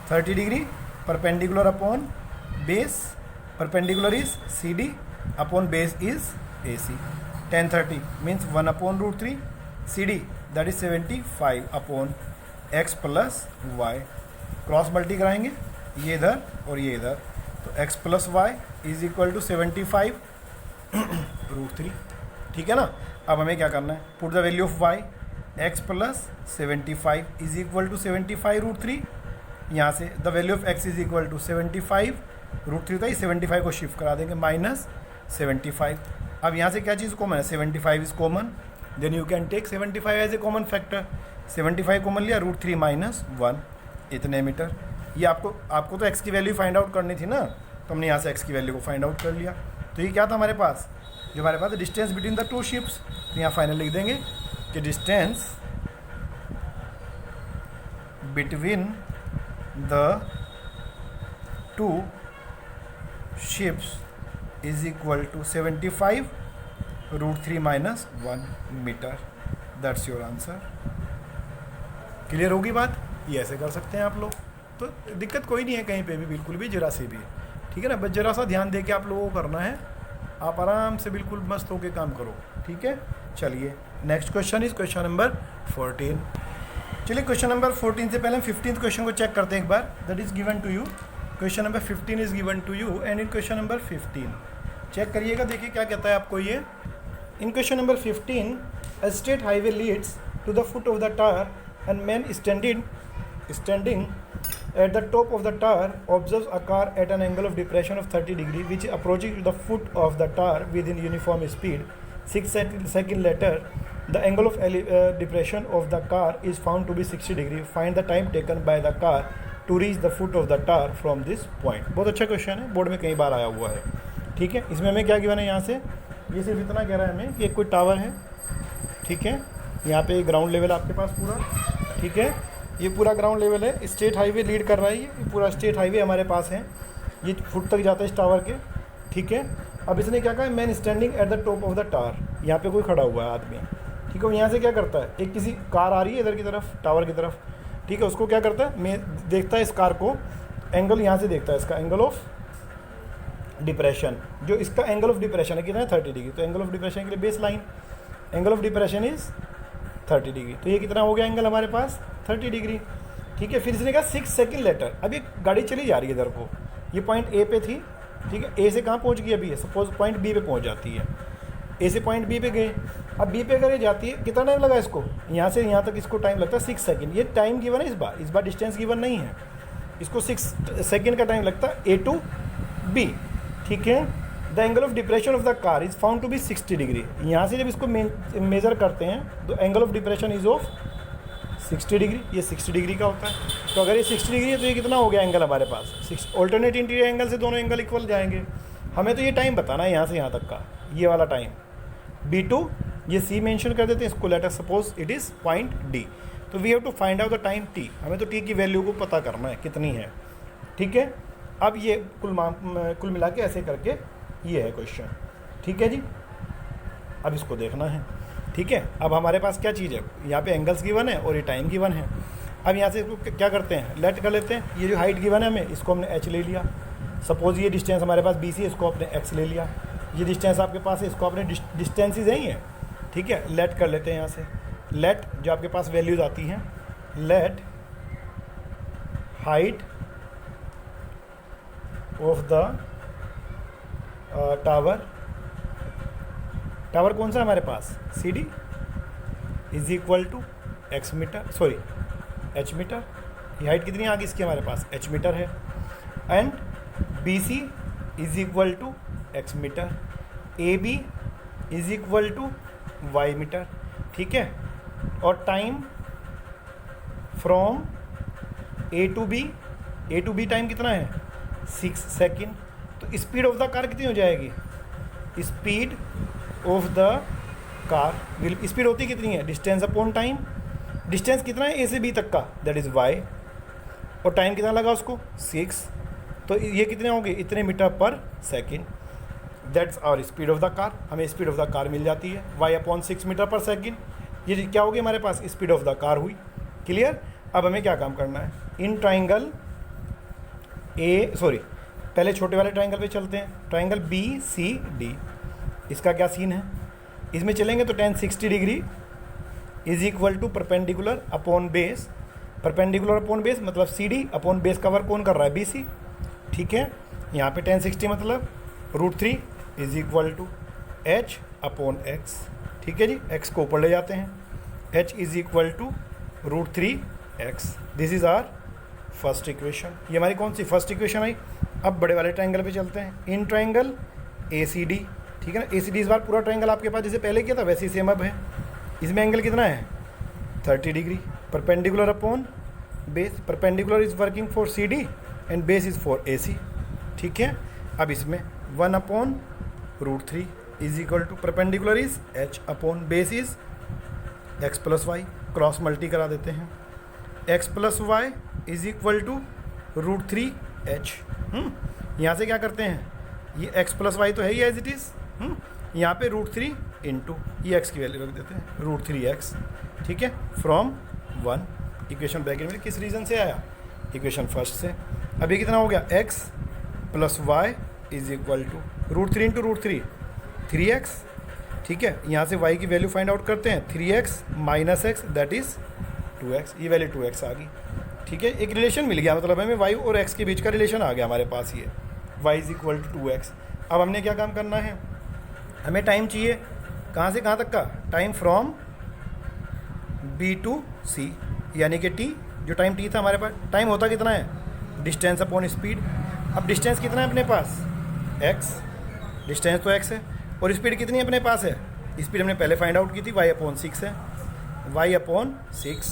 30 degree perpendicular upon base, perpendicular is CD upon base is AC। 10 30 means 1 upon √3 CD that is 75 upon x plus Y. Cross multi कराएंगे, ये इधर और ये इधर, तो x plus Y is equal to 75 √3, ठीक है ना। अब हमें क्या करना है, put the value of y, x plus 75 is equal to 75 √3। यहाँ से the value of x is equal to 75 √3 था, 75 को शिफ्ट करा देंगे माइनस 75। अब यहाँ से क्या चीज़ कॉमन है, 75 is common, then you can take 75 as a common factor. 75 common लिया, √3 माइनस 1, इतने मीटर। ये आपको तो x की वैल्यू फाइंड आउट करनी थी ना, तो हमने यहाँ से x की वैल्यू को फाइंड आउट कर लिया। तो ये क्या था हमारे पास, जो हमारे पास distance between the two ships. तो यहाँ फाइनल लिख देंगे कि distance between the two ships is equal to 75 √3 minus 1 metre. That's your answer. Clear होगी बात, ये ऐसे कर सकते हैं आप लोग, तो दिक्कत कोई नहीं है कहीं पे भी, बिल्कुल भी, जरा सी भी, ठीक है ना। बस जरा सा ध्यान दे के आप लोगों को करना है, आप आराम से बिल्कुल मस्त होके काम करो, ठीक है। चलिए next question is question number 14। चलिए क्वेश्चन नंबर 14 से पहले हम 15th क्वेश्चन को चेक करते हैं एक बार, that is given to you. Question number 15 is given to you and in question number 15 check करिएगा, देखिए क्या कहता है आपको ये। In question number 15 a state highway leads to the foot of the tower and man standing at the top of the tower observes a car at an angle of depression of 30 degree which is approaching to the foot of the tower within uniform speed. 6 seconds later the angle of depression of the car is found to be 60 degree. Find the time taken by the car to reach the foot of the tower from this point. बहुत अच्छा question है, board में कई बार आया हुआ है, ठीक है। इसमें हमें क्या गिवन है, यहाँ से ये सिर्फ इतना कह रहा है हमें कि एक कोई टावर है, ठीक है, यहाँ पे ग्राउंड लेवल आपके पास पूरा, ठीक है, ये पूरा ग्राउंड लेवल है, स्टेट हाईवे लीड कर रहा है, ये पूरा स्टेट हाईवे हमारे पास है, ये फुट तक जाता है इस टावर के, ठीक है। अब इसने क्या कहा, man standing at the top of the tower, यहाँ पे कोई खड़ा हुआ है आदमी, ठीक है, वो यहाँ से क्या करता है, एक किसी कार आ रही है इधर की तरफ, टावर की तरफ, ठीक है, उसको क्या करता है, मैं देखता है इस कार को, एंगल यहाँ से देखता है, इसका एंगल ऑफ डिप्रेशन, जो इसका एंगल ऑफ डिप्रेशन है कितना है 30 डिग्री, तो एंगल ऑफ डिप्रेशन के लिए base line, angle of depression is 30 degree, तो ये कितना हो गया एंगल हमारे पास 30 डिग्री, ठीक है। फिर इसने कहा 6 सेकंड लेटर, अब ये गाड़ी चली जा रही है इधर को, ये पॉइंट ए पे थी, ठीक है, ए से कहाँ पहुँच गई अभी है, सपोज पॉइंट बी पे पहुँच जाती है, ए से पॉइंट बी पे गए, अब बी पे अगर ये जाती है, कितना टाइम लगा इसको, यहाँ से यहाँ तक इसको टाइम लगता है 6 सेकंड, ये टाइम गिवन है इस बार डिस्टेंस गिवन नहीं है, इसको 6 सेकंड का टाइम लगता है ए टू बी, ठीक है। The angle of depression of the car is found to be 60 degree, यहाँ से जब इसको मेज़र करते हैं तो angle of depression is of 60 degree, ये 60 डिग्री का होता है, तो अगर ये 60 डिग्री है तो ये कितना हो गया एंगल हमारे पास 6, ऑल्टरनेट इंटीरियर एंगल से दोनों एंगल इक्वल जाएंगे, हमें तो ये टाइम बताना है यहाँ से यहाँ तक का, ये वाला टाइम B2, ये C मेंशन कर देते हैं, इसको let us suppose it is point D, तो we have to find out the time T, हमें तो T की वैल्यू को पता करना है कितनी है, ठीक है। अब ये कुल मिला के ऐसे करके ये है क्वेश्चन, ठीक है जी, अब इसको देखना है, ठीक है। अब हमारे पास क्या चीज़ है, यहाँ पे एंगल्स गिवन है और ये टाइम गिवन है, अब यहाँ से इसको क्या करते हैं, लेट कर लेते हैं, ये जो हाइट गिवन है हमें, इसको हमने h ले लिया, सपोज ये डिस्टेंस हमारे पास BC है, इसको आपने x ले लिया, ये डिस्टेंस आपके पास है, इसको आपने डिस्टेंसेज है ही है, ठीक है, लेट कर लेते हैं यहाँ से, लेट जो आपके पास वैल्यूज़ आती हैं, let height of the tower कौन सा हमारे पास CD is equal to x metre, sorry h metre, ये हाइट कितनी आ गई इसकी हमारे पास h मीटर है, and BC is equal to x metre, AB is equal to y metre, ठीक है, और time from A to B time कितना है 6 सेकेंड, तो स्पीड ऑफ द कार कितनी हो जाएगी, speed of the car will, speed होती कितनी है, डिस्टेंस अपॉन टाइम, डिस्टेंस कितना है A से B तक का, दैट इज़ y, और टाइम कितना लगा उसको 6, तो ये कितने होंगे, इतने मीटर पर second, that's our speed of the car, हमें स्पीड ऑफ द कार मिल जाती है y अपॉन 6 मीटर पर सेकेंड, ये क्या होगी हमारे पास, स्पीड ऑफ द कार हुई, क्लियर। अब हमें क्या काम करना है, इन ट्राइंगल पहले छोटे वाले ट्राइंगल पे चलते हैं, ट्राइंगल BCD, इसका क्या सीन है, इसमें चलेंगे तो tan 60 degree is equal to perpendicular upon base, perpendicular upon base मतलब CD अपॉन बेस का वर्क कौन कर रहा है BC, ठीक है। यहाँ पे tan 60 मतलब √3 is equal to H upon X, ठीक है जी, X को ऊपर ले जाते हैं, H is equal to √3X, this is our first equation, ये हमारी कौन सी फर्स्ट इक्वेशन आई। अब बड़े वाले ट्राइंगल पे चलते हैं, इन ट्राइंगल ACD, ठीक है ना, ACD इस बार पूरा ट्राइंगल आपके पास जैसे पहले किया था वैसे ही सेम अब है, इसमें एंगल कितना है 30 degree, perpendicular upon base, perpendicular is working for CD and base is for AC, ठीक है। अब इसमें 1 upon √3 is equal to perpendicular is H upon base is x plus Y, cross multi करा देते हैं, x plus Y is equal to √3H, यहाँ से क्या करते हैं, ये x प्लस वाई तो है ही एज इट इज़, यहाँ पे √3 इंटू ये x की वैल्यू रख देते हैं √3x, ठीक है, फ्रॉम 1, इक्वेशन ब्रैकेट में किस रीज़न से आया, इक्वेशन फर्स्ट से। अब ये कितना हो गया, x plus Y is equal to √3 into √3 3x, ठीक है, यहाँ से y की वैल्यू फाइंड आउट करते हैं, 3x minus x that is 2x, ये वैल्यू 2x आ गई, ठीक है, एक रिलेशन मिल गया, मतलब हमें y और x के बीच का रिलेशन आ गया हमारे पास, ये y is equal to 2x। अब हमने क्या काम करना है, हमें टाइम चाहिए कहाँ से कहाँ तक का, time from B to C, यानी कि T, जो टाइम T था हमारे पास, टाइम होता कितना है डिस्टेंस अपॉन स्पीड, अब डिस्टेंस कितना है अपने पास x, डिस्टेंस तो x है, और स्पीड कितनी अपने पास है, स्पीड हमने पहले फाइंड आउट की थी y अपॉन 6 है, y अपॉन 6,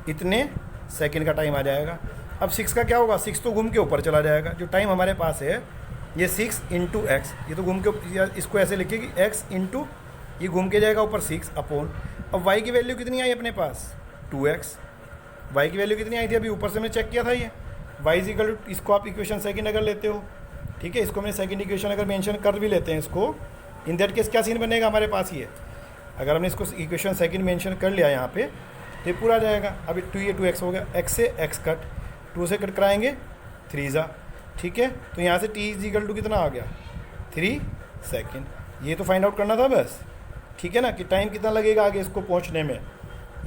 इतने सेकेंड का टाइम आ जाएगा। अब 6 का क्या होगा, 6 तो घूम के ऊपर चला जाएगा, जो टाइम हमारे पास है ये 6 इंटू एक्स, ये तो घूम के या इसको ऐसे लिखिए कि x इंटू ये घूम के जाएगा ऊपर 6 अपॉन, अब y की वैल्यू कितनी आई अपने पास 2x, y की वैल्यू कितनी आई थी अभी ऊपर से मैं चेक किया था ये y इज इक्वल टू, इसको आप इक्वेशन सेकंड अगर लेते हो, ठीक है, इसको मैं सेकंड इक्वेशन अगर मेंशन कर भी लेते हैं इसको, इन दैट केस क्या सीन बनेगा हमारे पास ये, अगर हमने इसको इक्वेशन सेकंड मेंशन कर लिया यहाँ पे तो ये पूरा जाएगा। अभी 2 ये 2x हो गया, x से x कट, 2 से कट कराएंगे 3 जा, ठीक है, तो यहाँ से t इज इक्वल टू कितना आ गया 3 सेकेंड, ये तो फाइंड आउट करना था बस, ठीक है ना, कि टाइम कितना लगेगा आगे इसको पहुँचने में।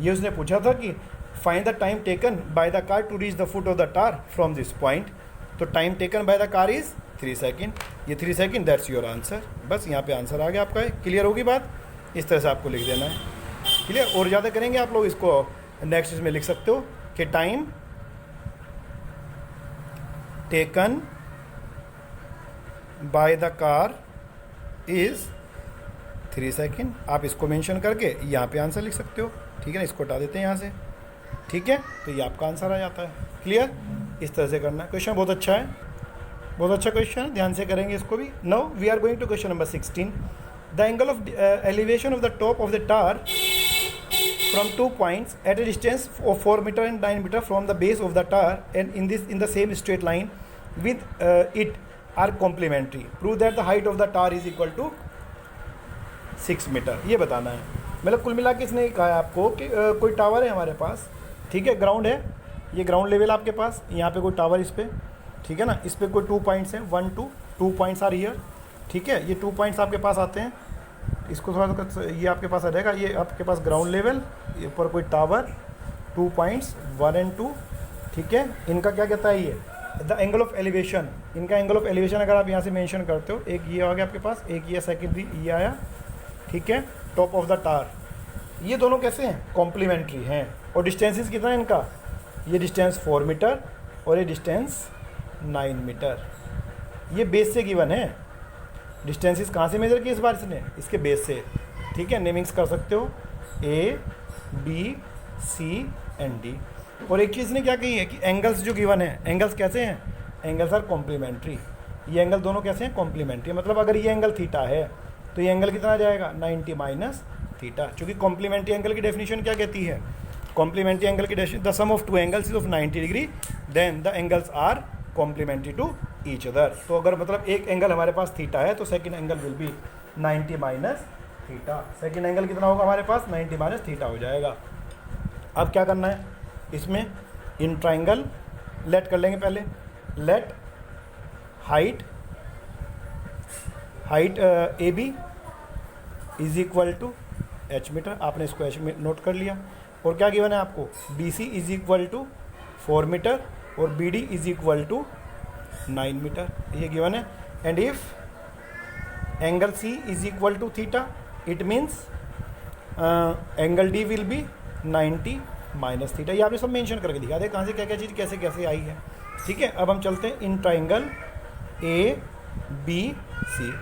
ये उसने पूछा था कि find the time taken by the car to reach the foot of the tower from this point, तो time taken by the car is 3 second, ये 3 सेकेंड, दैट्स योर आंसर। बस यहाँ पे आंसर आ गया आपका, क्लियर होगी बात, इस तरह से आपको लिख देना है, क्लियर। और ज़्यादा करेंगे आप लोग इसको नेक्स्ट इसमें लिख सकते हो कि time taken by the car is 3 second, आप इसको मेंशन करके यहाँ पे आंसर लिख सकते हो, ठीक है ना, इसको हटा देते हैं यहाँ से, ठीक है, तो ये आपका आंसर आ जाता है, क्लियर। इस तरह से करना है। क्वेश्चन बहुत अच्छा है, बहुत अच्छा क्वेश्चन, ध्यान से करेंगे इसको भी। Now we are going to question number 16। The angle of elevation of the top of the tower from 2 points at a distance of 4 metre and 9 metre from the base of the tower and in the same straight line with it are complementary, prove that the height of the tower is equal to 6 metre, ये बताना है। मतलब कुल मिला के इसने कहा है आपको कि कोई टावर है हमारे पास, ठीक है, ग्राउंड है, ये ग्राउंड लेवल आपके पास, यहाँ पे कोई टावर इस पर, ठीक है ना, इस पर कोई 2 पॉइंट्स हैं, 1 2 पॉइंट्स आर हियर, ठीक है, ये 2 पॉइंट्स आपके पास आते हैं, इसको थोड़ा सा ये आपके पास आ जाएगा, ये आपके पास ग्राउंड लेवल, ये ऊपर कोई टावर, 2 पॉइंट्स 1 और 2, ठीक है, इनका क्या कहता है ये द एंगल ऑफ एलिवेशन, इनका एंगल ऑफ एलिवेशन अगर आप यहाँ से मेंशन करते हो, एक ये आ गया आपके पास, एक ये सेकेंडरी ये आया, ठीक है, टॉप ऑफ द टार, ये दोनों कैसे हैं कॉम्प्लीमेंट्री हैं, और डिस्टेंसेस कितना है इनका, ये डिस्टेंस 4 मीटर और ये डिस्टेंस 9 मीटर, ये बेस से गिवन है। डिस्टेंसेस कहाँ से मेजर किए इस बार इसने, इसके बेस से, ठीक है, नेमिंग्स कर सकते हो A B C and D। और एक चीज़ ने क्या कही है कि एंगल्स जो गिवन है, एंगल्स कैसे हैं, एंगल्स आर कॉम्प्लीमेंट्री, ये एंगल दोनों कैसे हैं कॉम्प्लीमेंट्री, मतलब अगर ये एंगल थीटा है तो ये एंगल कितना आ जाएगा 90 माइनस थीटा, चूँकि कॉम्प्लीमेंट्री एंगल की डेफिनेशन क्या कहती है, कॉम्प्लीमेंट्री एंगल की definition the sum of 2 angles is of 90 degree then the angles are complementary to each other. तो अगर मतलब एक एंगल हमारे पास थीटा है तो second angle will be 90 minus theta, second angle कितना होगा हमारे पास 90 माइनस थीटा हो जाएगा। अब क्या करना है इसमें, इन ट्राइंगल लेट कर लेंगे पहले, let height A B is equal to H metre, आपने इसको एच में नोट कर लिया, और क्या गिवन है आपको B C is equal to 4 metre और B D is equal to 9 metre, ये गिवन है। And if angle C is equal to theta it means angle D will be 90 minus theta, ये आपने सब मेंशन करके दिखा दे कहाँ से क्या क्या चीज़ कैसे कैसे आई है, ठीक है। अब हम चलते हैं in triangle A B C,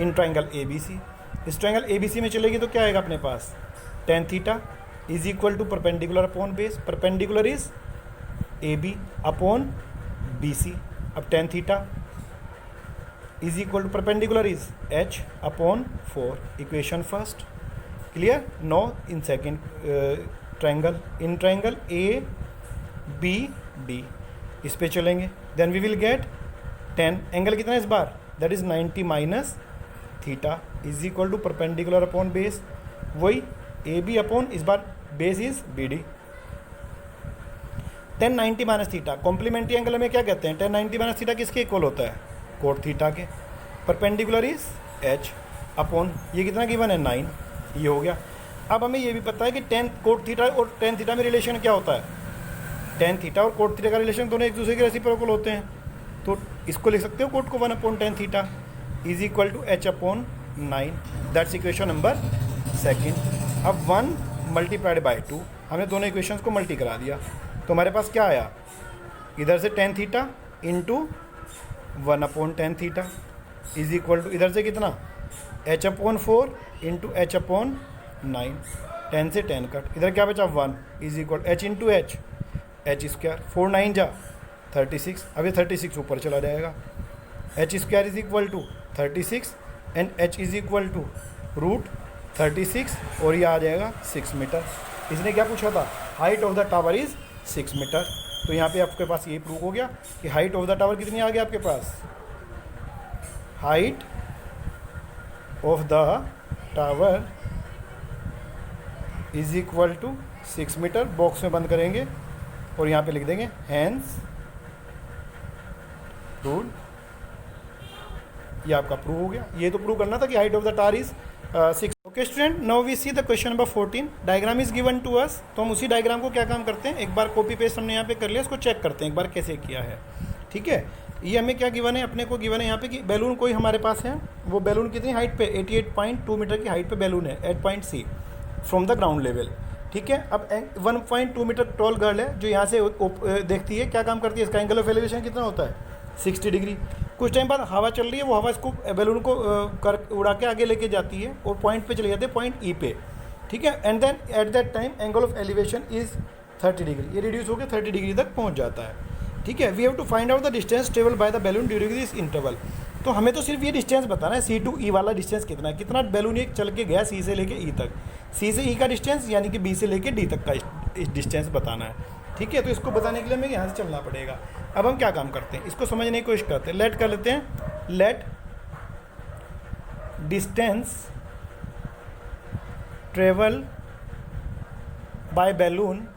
in triangle A B C, इस ट्राइंगल ए बी सी में चलेगी तो क्या आएगा अपने पास tan theta is equal to perpendicular upon base, perpendicular is A B upon B C, अब tan theta is equal to perpendicular is h upon 4, equation first, clear. No in second triangle, in triangle A B D, इस पे चलेंगे then we will get tan, angle कितना है इस बार that is 90 minus theta is equal to perpendicular upon base, वही A B upon इस बार base is B D, tan 90 minus theta, complementary angle में क्या कहते हैं, tan 90 माइनस थीटा किसके इक्वल होता है कोट थीटा के, परपेंडिकुलर इज h अपॉन ये कितना गिवन है 9, ये हो गया। अब हमें ये भी पता है कि tan कोट थीटा और tan थीटा में रिलेशन क्या होता है, tan थीटा और कोट थीटा का रिलेशन दोनों एक दूसरे के रेसिप्रोकल होते हैं, तो इसको लिख सकते हो कोट को 1 upon tan theta is equal to h upon 9, that's equation number second. अब 1 मल्टीप्लाइड बाई 2, हमने दोनों इक्वेशंस को मल्टी करा दिया तो हमारे पास क्या आया, इधर से tan theta into 1 upon tan theta is equal to इधर से कितना h upon 4 into h upon 9, 10 से 10 कट, इधर क्या बचा 1 is equal h into h square, 4 9 जा 36, अब ये 36 ऊपर चला जाएगा, h square is equal to 36 and h is equal to root 36 और ये आ जाएगा 6 मीटर। इसने क्या पूछा था, height of the tower is 6 metre. तो यहाँ पे आपके पास ये प्रूव हो गया कि हाइट ऑफ द टावर कितनी आ गई आपके पास, height of the tower is equal to 6 metre. Box में बंद करेंगे और यहाँ पे लिख देंगे हैंस रूल। ये आपका प्रूव हो गया। ये तो प्रूव करना था कि height of the tower is 6। Okay student, now we see the question number 14। Diagram is given to us. तो हम उसी डायग्राम को क्या काम करते हैं, एक बार कॉपी पेस्ट हमने यहाँ पे कर लिया, इसको चेक करते हैं एक बार कैसे किया है। ठीक है, ये हमें क्या गिवन है, अपने को गिवन है यहाँ पे कि बैलून कोई हमारे पास है, वो बैलून कितनी हाइट पे 88.2 मीटर की हाइट पे बैलून है at point C from the ground level. ठीक है, अब 1.2 मीटर टॉल गर्ल है जो यहाँ से देखती है, क्या काम करती है, इसका एंगल ऑफ एलिवेशन कितना होता है 60 डिग्री। कुछ टाइम बाद हवा चल रही है, वो हवा इसको बैलून को उड़ा के आगे लेके जाती है और पॉइंट पे चले जाते हैं, पॉइंट ई पे। ठीक है, and then at that time angle of elevation is 30 degree, ये रिड्यूस होकर 30 डिग्री तक पहुंच जाता है। ठीक है, we have to find out the distance travel by the balloon during this interval. तो हमें तो सिर्फ ये डिस्टेंस बताना है, सी टू ई वाला डिस्टेंस कितना है, कितना बैलून ये चल के गया सी से लेके ई तक, सी से ई का डिस्टेंस यानी कि बी से लेके डी तक का डिस्टेंस बताना है। ठीक है, तो इसको बताने के लिए हमें यहाँ से चलना पड़ेगा। अब हम क्या काम करते हैं, इसको समझने की कोशिश करते हैं। लेट कर लेते हैं, let distance travel by balloon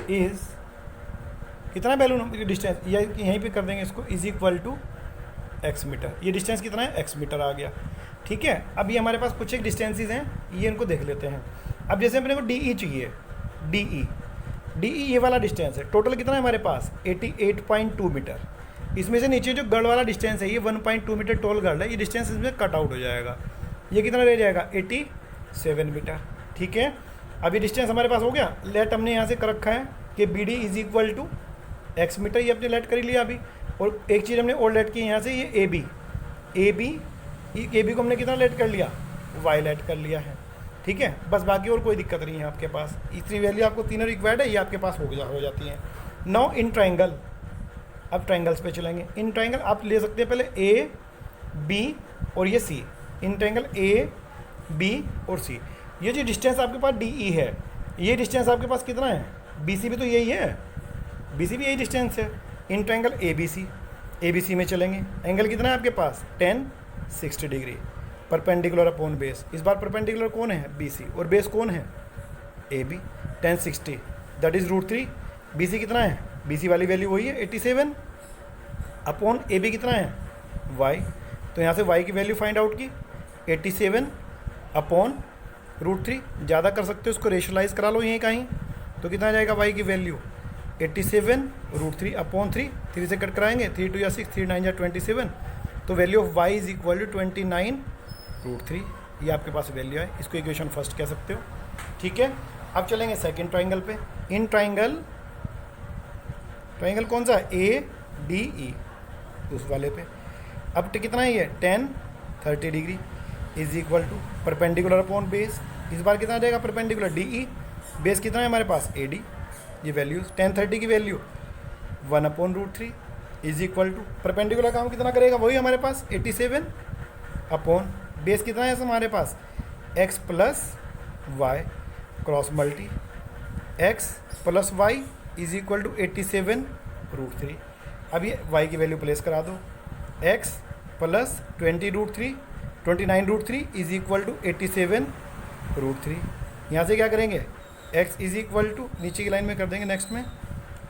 is, कितना बैलून डिस्टेंस, यहीं पे कर देंगे इसको, is equal to x metre. ये डिस्टेंस कितना है, एक्स मीटर आ गया। ठीक है, अब ये हमारे पास कुछ एक डिस्टेंसेस हैं, ये इनको देख लेते हैं। अब जैसे अपने को डी ई चाहिए, डी ई ये वाला डिस्टेंस है, टोटल कितना है हमारे पास 88.2 मीटर। इसमें से नीचे जो गर्ल वाला डिस्टेंस है ये 1.2 मीटर टॉल गर्ल है, ये डिस्टेंस इसमें कट आउट हो जाएगा, ये कितना रह जाएगा 87 मीटर। ठीक है, अब ये डिस्टेंस हमारे पास हो गया। लेट हमने यहाँ से कर रखा है कि B D is equal to x metre, ये अपने लेट कर ही लिया अभी। और एक चीज़ हमने और लेट की यहाँ से, ये ए बी को हमने कितना लेट कर लिया, वाई लेट कर लिया है। ठीक है, बस बाकी और कोई दिक्कत नहीं है आपके पास, इतनी वैल्यू आपको तीनों रिक्वायर्ड है, ये आपके पास हो जाती है। नाउ इन ट्राइंगल, अब ट्राइंगल्स पे चलेंगे। इन ट्राइंगल आप ले सकते हैं पहले ए बी और ये सी, इन ट्राइंगल ए बी और सी। ये जो डिस्टेंस आपके पास डी ई है, ये डिस्टेंस आपके पास कितना है, बी सी भी तो यही है, बी सी भी यही डिस्टेंस है। इन ट्राइंगल ए बी सी में चलेंगे, एंगल कितना है आपके पास 1060 डिग्री, परपेंडिकुलर अपॉन बेस। इस बार परपेंडिकुलर कौन है, बी सी, और बेस कौन है, A B. 1060 that is √3। B C कितना है, बी सी वाली वैल्यू वही है 87 अपॉन ए बी कितना है, वाई। तो यहाँ से वाई की वैल्यू फाइंड आउट की 87 अपॉन √3, ज़्यादा कर सकते हो उसको रेशलाइज करा लो यहीं कहीं, तो कितना आ जाएगा वाई की वैल्यू 87 √3 अपॉन 3 से कट कराएंगे, 3 2 या 6, 3 9 या 27, तो value of y is equal to 29 √3। ये आपके पास वैल्यू है, इसको इक्वेशन फर्स्ट कह सकते हो। ठीक है, अब चलेंगे सेकंड ट्राइंगल पे। इन ट्राइंगल कौन सा है, ए डी ई, उस वाले पे। अब कितना है ये 1030 degree is equal to perpendicular upon base. इस बार कितना आ जाएगा परपेंडिकुलर, डी ई, बेस कितना है हमारे पास ए डी। ये वैल्यूज 1030 की value 1 upon √3 is equal to perpendicular काम कितना करेगा, वही हमारे पास 87 अपॉन बेस कितना है हमारे पास x plus Y cross multi x plus Y is equal to 87 √3। अब ये y की वैल्यू प्लेस करा दो, x plus 29 √3 is equal to 87 √3। यहाँ से क्या करेंगे, x इज इक्वल टू, नीचे की लाइन में कर देंगे नेक्स्ट में,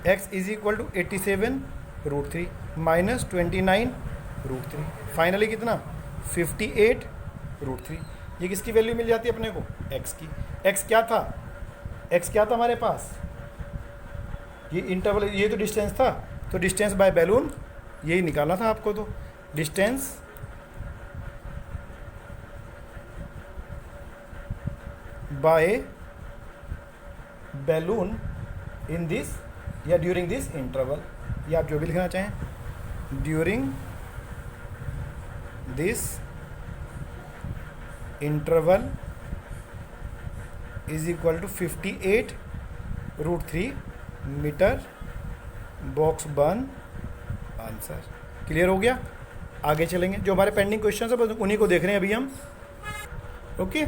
x is equal to 87 √3 minus 29 √3, finally कितना 58 √3। ये किसकी वैल्यू मिल जाती है अपने को, x की। x क्या था हमारे पास, ये इंटरवल, ये तो डिस्टेंस था, तो डिस्टेंस बाय बैलून यही निकालना था आपको। तो distance by balloon in this या ड्यूरिंग दिस इंटरवल, या आप जो भी लिखना चाहें, during this interval is equal to 58 √3 metre box बन आंसर। क्लियर हो गया? आगे चलेंगे, जो हमारे पेंडिंग क्वेश्चन है बस उन्हीं को देख रहे हैं अभी हम। Okay,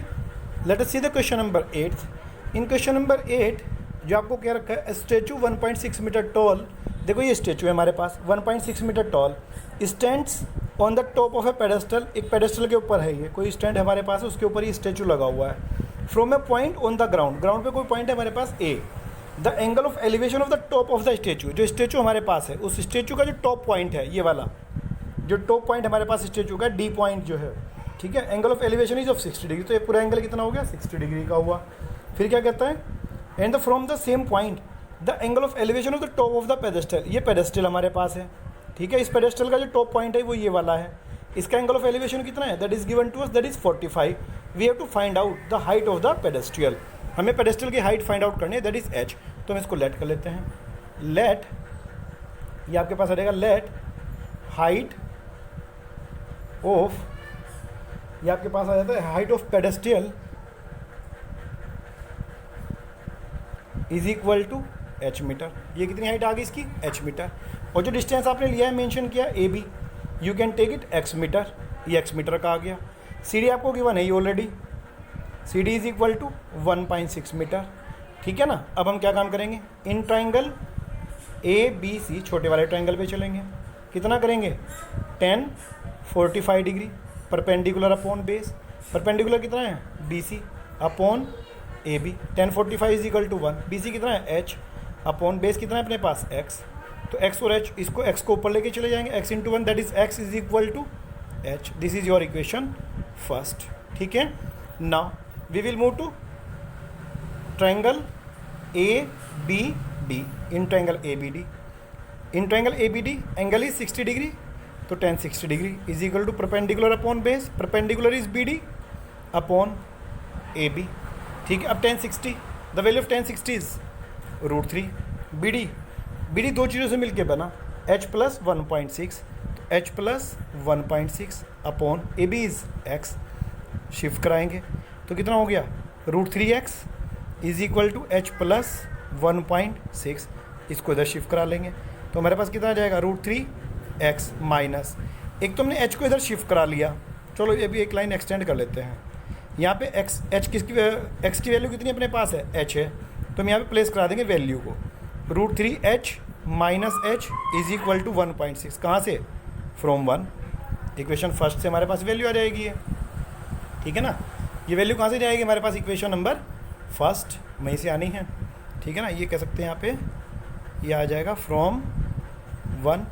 let us C the question number 8। In question number 8 जो आपको क्या रखा है, स्टैचू 1.6 मीटर टॉल। देखो ये स्टैचू है हमारे पास 1.6 metre tall, stands on the top of a pedestal. एक पेडेस्टल के ऊपर है, ये कोई स्टैंड हमारे पास है, उसके ऊपर ये स्टैचू लगा हुआ है। From a point on the ground, ground पे कोई पॉइंट है हमारे पास A. The angle of elevation of the top of the statue, जो स्टैचू हमारे पास है उस स्टैचू का जो टॉप पॉइंट है, ये वाला जो टॉप पॉइंट हमारे पास स्टैचू का डी पॉइंट जो है, ठीक है, angle of elevation is of 60 degree. तो ये पूरा एंगल कितना हो गया, 60 डिग्री का हुआ। फिर क्या कहता है, and the from the same point the angle of elevation of the top of the pedestal. ये पेडेस्टल हमारे पास है, ठीक है, इस पेडेस्टल का जो टॉप पॉइंट है वो ये वाला है। इसका एंगल ऑफ एलिवेशन कितना है, that is given to us, that is 45। We have to find out the height of the pedestal. हमें पेडेस्ट्रियल की हाइट फाइंड आउट करनी है, दैट इज एच। तो हम इसको लेट कर लेते हैं। लेट, ये आपके पास आ जाएगा लेट हाइट ऑफ, ये आपके पास आ जाता है height of pedestal is equal to H metre. ये कितनी हाइट आ गई इसकी, एच मीटर। और जो डिस्टेंस आपने लिया है, मेंशन किया A B, you can take it x metre, ये एक्स मीटर का आ गया। सी डी आपको गिवन है ये already, C D is equal to 1.6 metre, ठीक है ना। अब हम क्या काम करेंगे, इन ट्राइंगल ए बी सी, छोटे वाले ट्राइंगल पे चलेंगे। कितना करेंगे, 10 45 degree perpendicular upon base. Perpendicular कितना है, B C upon A B. 10 45 is equal to 1। B C कितना है, एच अपॉन बेस कितना है अपने पास, एक्स। तो एक्स और एच, इसको एक्स को ऊपर लेके चले जाएंगे, x into 1 that is x is equal to h. This is your equation first, ठीक है। Now we will move to triangle A B D. In triangle A B D, in triangle A B D angle is 60 degree, तो 10 60 degree is equal to perpendicular upon base. Perpendicular is B D upon A B, ठीक है। अब 10 60, the value of 10 60 is √3। B D दो चीज़ों से मिलके बना, h plus 1.6, तो h plus 1.6 upon A B is x। Shift कराएंगे तो कितना हो गया, √3x is equal to h plus 1.6। इसको इधर शिफ्ट करा लेंगे तो हमारे पास कितना आ जाएगा, √3x माइनस, एक तो हमने h को इधर शिफ्ट करा लिया। चलो ये भी एक लाइन एक्सटेंड कर लेते हैं। यहाँ पे x की वैल्यू कितनी अपने पास है, h है, तो हम यहाँ पे प्लेस करा देंगे वैल्यू को। √3h minus h is equal to 1.6, कहाँ से, फ्रॉम 1। इक्वेशन फर्स्ट से हमारे पास वैल्यू आ जाएगी ये, ठीक है ना। ये वैल्यू कहाँ से जाएगी हमारे पास, इक्वेशन नंबर फर्स्ट वहीं से आनी है, ठीक है ना। ये कह सकते हैं यहाँ पे ये आ जाएगा फ्रॉम 1,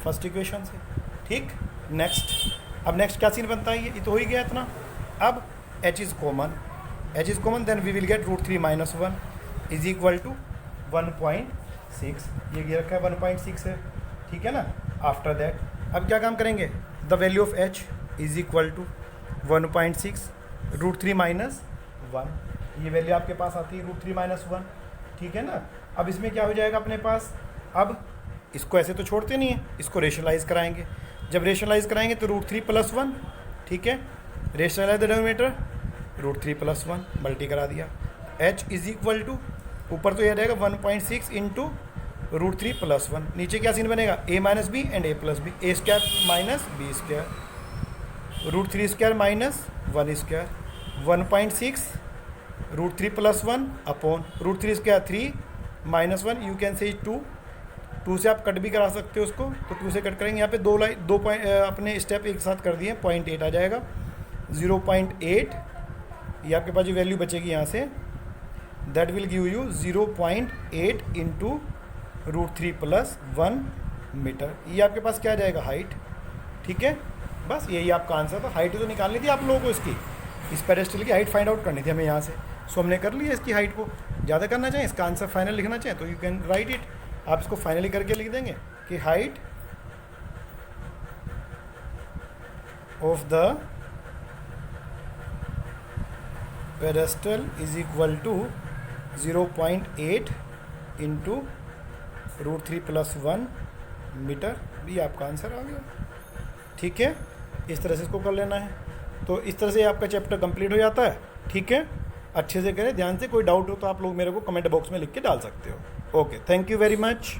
फर्स्ट इक्वेशन से, ठीक। नेक्स्ट, अब नेक्स्ट क्या सीन बनता है, ये तो हो ही गया इतना। अब h is common, then we will get √3 minus 1 is equal to 1.6। ये रखा है 1.6 है, ठीक है ना। आफ्टर दैट अब क्या काम करेंगे, the value of h is equal to 1.6 √3 minus 1। ये वैल्यू आपके पास आती है √3 माइनस 1, ठीक है ना। अब इसमें क्या हो जाएगा अपने पास, अब इसको ऐसे तो छोड़ते नहीं है, इसको रेशनलाइज कराएंगे। जब रेशनलाइज कराएंगे तो √3 प्लस 1, ठीक है। Rationalise the denominator, √3 plus 1 multi करा दिया। h इज इक्वल टू, ऊपर तो यह रहेगा 1.6 इंटू √3 प्लस 1, नीचे क्या सीन बनेगा, a minus B and a plus B, a square minus B square, √3 square minus 1 square, 1.6 √3 plus 1 upon √3 square 3 minus 1, you can say 2 से आप कट भी करा सकते हो उसको, तो 2 से कट करेंगे। यहाँ पे दो पॉइंट अपने स्टेप एक साथ कर दिए, 0.8 आ जाएगा, 0.8। ये आपके पास जो वैल्यू बचेगी यहाँ से, that will give you 0.8 into √3 plus 1 metre. ये आपके पास क्या आ जाएगा, हाइट, ठीक है। बस यही आपका आंसर था। हाइट तो निकालनी थी आप लोगों को, इसकी इस पेडेस्टल की हाइट फाइंड आउट करनी थी हमें यहाँ से, सो हमने कर लिया। इसकी हाइट को ज़्यादा करना चाहें, इसका आंसर फाइनल लिखना चाहें तो यू कैन राइट इट, आप इसको फाइनली करके लिख देंगे कि height of the pedestal is equal to 0.8 into √3 plus 1 metre. भी आपका आंसर आ गया, ठीक है। इस तरह से इसको कर लेना है। तो इस तरह से आपका चैप्टर कंप्लीट हो जाता है, ठीक है। अच्छे से करें, ध्यान से। कोई डाउट हो तो आप लोग मेरे को कमेंट बॉक्स में लिख के डाल सकते हो। Okay, thank you very much.